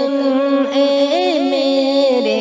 اے میرے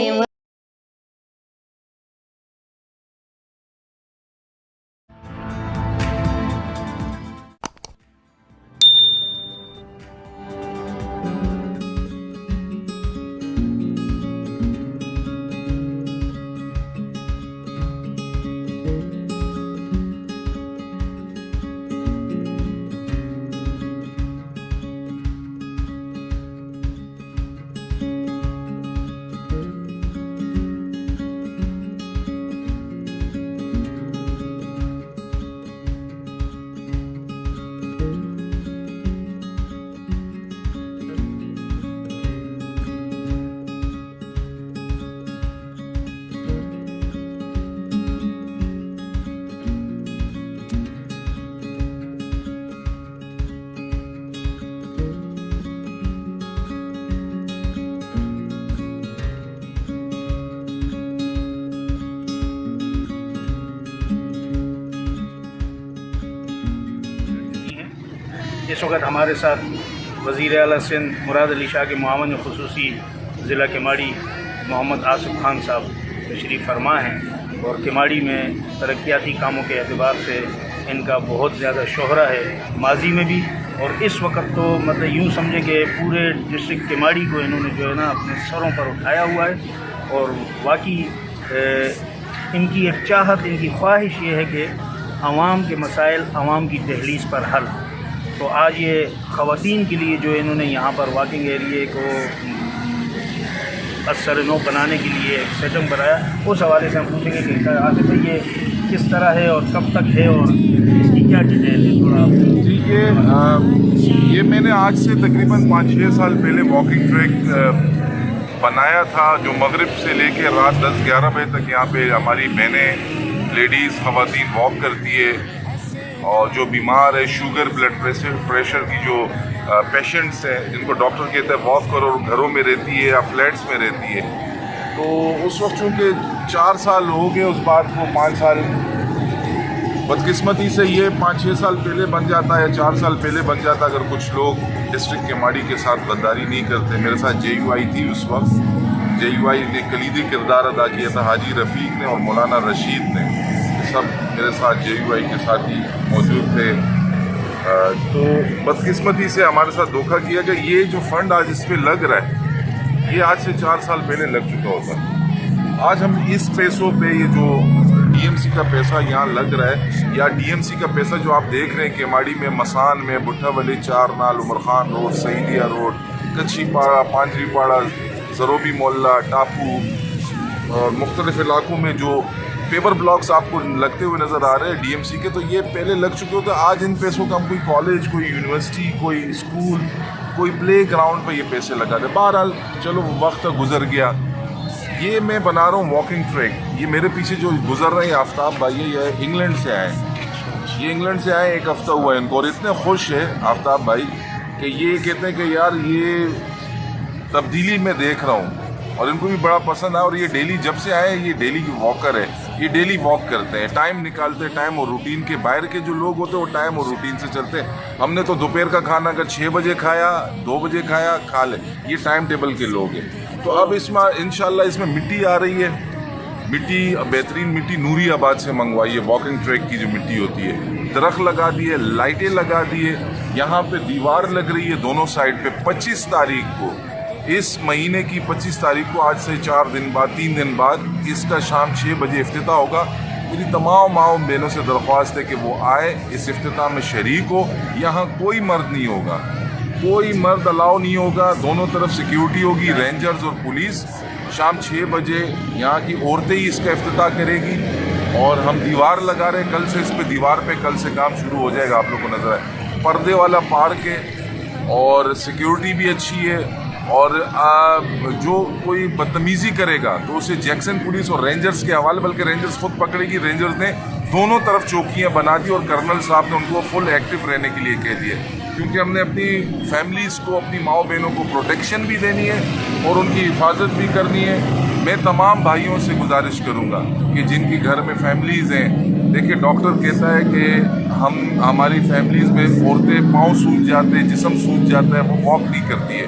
اس وقت ہمارے ساتھ وزیر اعلیٰ سندھ مراد علی شاہ کے معاون خصوصی ضلع کیماڑی محمد آصف خان صاحب تشریف فرما ہیں، اور کیماڑی میں ترقیاتی کاموں کے اعتبار سے ان کا بہت زیادہ شہرہ ہے، ماضی میں بھی اور اس وقت تو مطلب یوں سمجھے کہ پورے ڈسٹرکٹ کیماڑی کو انہوں نے جو ہے نا اپنے سروں پر اٹھایا ہوا ہے، اور واقعی ان کی ایک چاہت، ان کی خواہش یہ ہے کہ عوام کے مسائل عوام کی دہلیز پر حل۔ تو آج یہ خواتین کے لیے جو انہوں نے یہاں پر واکنگ ایریے کو اثر نو بنانے کے لیے ایک سسٹم بنایا، اس حوالے سے ہم پوچھیں گے کہ آج یہ کس طرح ہے اور کب تک ہے اور اس کی کیا ڈیٹیل ہے تھوڑا۔ جی یہ میں نے آج سے تقریباً 5-6 سال پہلے واکنگ ٹریک بنایا تھا، جو مغرب سے لے کے رات 10-11 بجے تک یہاں پہ ہماری بہنیں لیڈیز خواتین واک کرتی ہے، اور جو بیمار ہے شوگر بلڈ پریشر کی جو پیشنٹس ہیں جن کو ڈاکٹر کہتا ہے واک کرو، اور گھروں میں رہتی ہے یا فلیٹس میں رہتی ہے، تو اس وقت چونکہ 4 سال ہو گئے اس بات کو، 5 سال بدقسمتی سے یہ 5-6 سال پہلے بن جاتا ہے، 4 سال پہلے بن جاتا اگر کچھ لوگ ڈسٹرکٹ کیماڑی کے ساتھ غداری نہیں کرتے۔ میرے ساتھ JUI تھی اس وقت، JUI نے کلیدی کردار ادا کیا تھا، حاجی رفیق نے اور مولانا رشید نے، سب میرے ساتھ JUI کے ساتھ ہی موجود تھے۔ تو بدقسمتی سے ہمارے ساتھ دھوکہ کیا کہ یہ جو فنڈ آج اس پہ لگ رہا ہے یہ آج سے 4 سال پہلے لگ چکا ہوتا۔ آج ہم اس پیسوں پہ یہ جو DMC کا پیسہ یہاں لگ رہا ہے، یا DMC کا پیسہ جو آپ دیکھ رہے ہیں کیماڑی میں، مسان میں، بٹھا ولی 4 نال، عمر خان روڈ، سعیدیہ روڈ، کچھی پاڑا، پانجری پاڑا، زروبی محلہ، ٹاپو اور مختلف علاقوں میں جو پیپر بلاکس آپ کو لگتے ہوئے نظر آ رہے ہیں DMC کے، تو یہ پہلے لگ چکے ہوتے۔ آج ان پیسوں کا ہم کوئی کالج، کوئی یونیورسٹی، کوئی اسکول، کوئی پلے گراؤنڈ پہ یہ پیسے لگا دیں۔ بہرحال چلو وقت گزر گیا۔ یہ میں بنا رہا ہوں واکنگ ٹریک، یہ میرے پیچھے جو گزر رہے ہیں آفتاب بھائی، یہ انگلینڈ سے آئے ہیں، یہ انگلینڈ سے آئے 1 ہفتہ ہوا ہے ان کو، اور اتنے خوش ہے آفتاب بھائی کہ یہ کہتے ہیں کہ یار یہ تبدیلی میں دیکھ رہا ہوں، اور ان کو بھی بڑا پسند ہے، اور یہ ڈیلی جب سے آئے یہ ڈیلی واکر ہے، یہ ڈیلی واک کرتے ہیں، ٹائم نکالتے ہیں، ٹائم اور روٹین کے باہر کے جو لوگ ہوتے ہیں وہ ٹائم اور روٹین سے چلتے ہیں۔ ہم نے تو دوپہر کا کھانا اگر 6 بجے کھایا، 2 بجے کھایا، کھا لے، یہ ٹائم ٹیبل کے لوگ ہیں۔ تو اب اس میں انشاءاللہ اس میں مٹی آ رہی ہے، مٹی بہترین مٹی نوری آباد سے منگوائی ہے، واکنگ ٹریک کی جو مٹی ہوتی ہے، درخت لگا دیے، لائٹیں لگا دیے، یہاں پہ دیوار لگ رہی ہے دونوں سائڈ پہ۔ 25 تاریخ کو، اس مہینے کی 25 تاریخ کو، آج سے 4 دن بعد، 3 دن بعد اس کا شام 6 بجے افتتاح ہوگا۔ میری تمام ماؤں بہنوں سے درخواست ہے کہ وہ آئے، اس افتتاح میں شریک ہو۔ یہاں کوئی مرد نہیں ہوگا، کوئی مرد الاؤ نہیں ہوگا، دونوں طرف سیکیورٹی ہوگی، رینجرز اور پولیس۔ شام 6 بجے یہاں کی عورتیں ہی اس کا افتتاح کرے گی، اور ہم دیوار لگا رہے ہیں، کل سے اس پہ دیوار پہ کل سے کام شروع ہو جائے گا۔ آپ لوگ کو نظر آئے پردے والا پارک ہے، اور سیکیورٹی بھی اچھی ہے، اور جو کوئی بدتمیزی کرے گا تو اسے جیکسن پولیس اور رینجرز کے حوالے، بلکہ رینجرز خود پکڑے گی۔ رینجرز نے دونوں طرف چوکیاں بنا دی، اور کرنل صاحب نے ان کو فل ایکٹیو رہنے کے لیے کہہ دیا، کیونکہ ہم نے اپنی فیملیز کو، اپنی ماؤں بہنوں کو پروٹیکشن بھی دینی ہے اور ان کی حفاظت بھی کرنی ہے۔ میں تمام بھائیوں سے گزارش کروں گا کہ جن کی گھر میں فیملیز ہیں، دیکھیں ڈاکٹر کہتا ہے کہ ہماری فیملیز میں عورتیں پاؤں سوج جاتے ہیں، جسم سوج جاتا ہے، وہ واک نہیں کرتی ہے،